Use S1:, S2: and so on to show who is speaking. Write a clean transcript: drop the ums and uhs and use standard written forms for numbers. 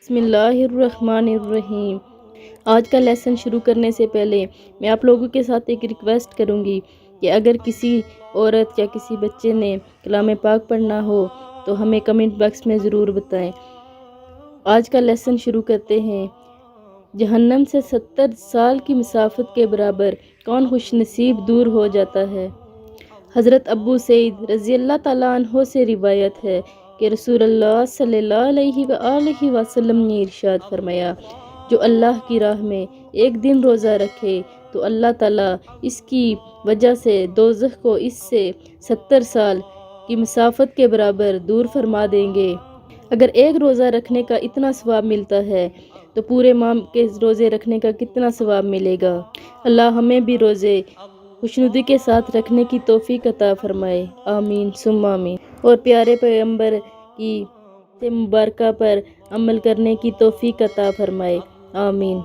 S1: बिस्मिल्लाहिर्रहमानिर्रहीम। आज का लेसन शुरू करने से पहले मैं आप लोगों के साथ एक रिक्वेस्ट करूंगी कि अगर किसी औरत या किसी बच्चे ने कलाम पाक पढ़ना हो तो हमें कमेंट बॉक्स में ज़रूर बताएं। आज का लेसन शुरू करते हैं। जहन्नम से 70 साल की मुसाफत के बराबर कौन खुशनसीब दूर हो जाता है। हज़रत अबू सईद रज़ी अल्लाह ताला अन्हो से रिवायत है कि रसूलुल्लाह सल्लल्लाहु अलैहि वसल्लम ने इरशाद फरमाया, जो अल्लाह की राह में एक दिन रोज़ा रखे तो अल्लाह ताला इसकी वजह से दोज़ख को इससे 70 साल की मुसाफत के बराबर दूर फरमा देंगे। अगर एक रोज़ा रखने का इतना सवाब मिलता है तो पूरे माह के रोज़े रखने का कितना सवाब मिलेगा। अल्लाह हमें भी रोज़े खुशनुदी के साथ रखने की तौफीक अता फरमाए, आमीन सुम्मा आमीन। और प्यारे पैगंबर की मुबारका पर अमल करने की तौफीक अता फरमाए, आमीन।